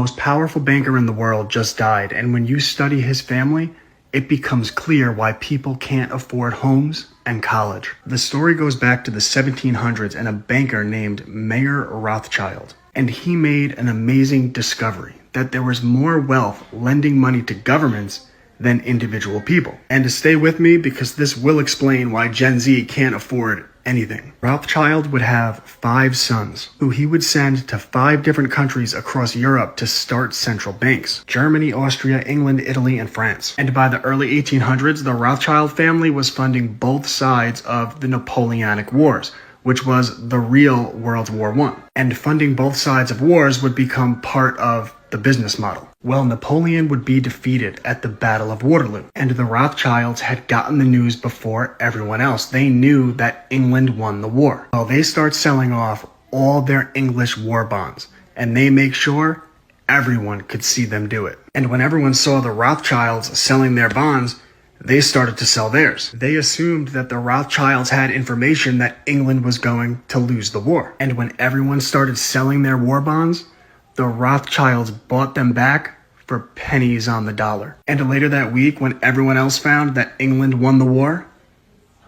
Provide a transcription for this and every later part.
Most powerful banker in the world just died, and when you study his family, it becomes clear why people can't afford homes and college. The story goes back to the 1700s and a banker named Mayer Rothschild. And he made an amazing discovery that there was more wealth lending money to governments than individual people. And to stay with me, because this will explain why Gen Z can't afford anything. Rothschild would have 5 sons, who he would send to 5 different countries across Europe to start central banks: Germany, Austria, England, Italy, and France. And by the early 1800s, the Rothschild family was funding both sides of the Napoleonic Wars, which was the real World War I. And funding both sides of wars would become part of the business model. Well, Napoleon would be defeated at the Battle of Waterloo, and the Rothschilds had gotten the news before everyone else. They knew that England won the war. Well, they start selling off all their English war bonds, and they make sure everyone could see them do it. And when everyone saw the Rothschilds selling their bonds, they started to sell theirs. They assumed that the Rothschilds had information that England was going to lose the war. And when everyone started selling their war bonds, the Rothschilds bought them back for pennies on the dollar. And later that week, when everyone else found that England won the war,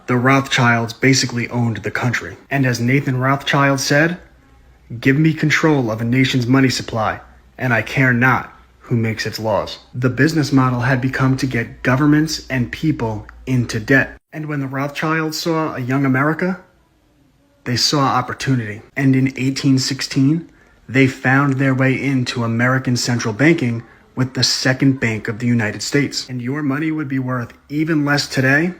the Rothschilds basically owned the country. And as Nathan Rothschild said, "Give me control of a nation's money supply, and I care not who makes its laws." The business model had become to get governments and people into debt. And when the Rothschilds saw a young America, they saw opportunity. And in 1816, they found their way into American central banking with the Second Bank of the United States. And your money would be worth even less today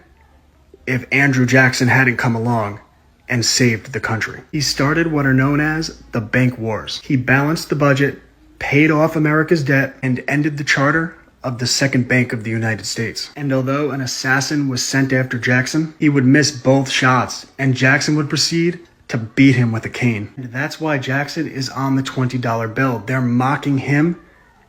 if Andrew Jackson hadn't come along and saved the country. He started what are known as the bank wars. He balanced the budget, paid off America's debt, and ended the charter of the Second Bank of the United States. And although an assassin was sent after Jackson, he would miss both shots, and Jackson would proceed to beat him with a cane. And that's why Jackson is on the $20 bill. They're mocking him,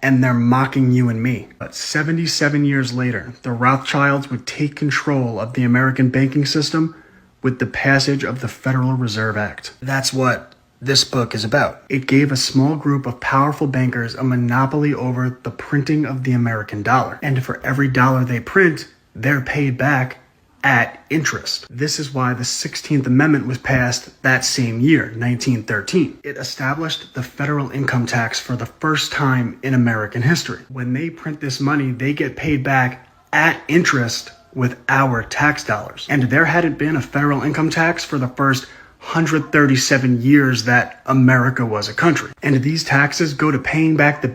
and they're mocking you and me. But 77 years later, the Rothschilds would take control of the American banking system with the passage of the Federal Reserve Act. That's what this book is about. It gave a small group of powerful bankers a monopoly over the printing of the American dollar. And for every dollar they print, they're paid back at interest. This is why the 16th Amendment was passed that same year, 1913. It established the federal income tax for the first time in American history. When they print this money, they get paid back at interest with our tax dollars. And there hadn't been a federal income tax for the first 137 years that America was a country. And these taxes go to paying back the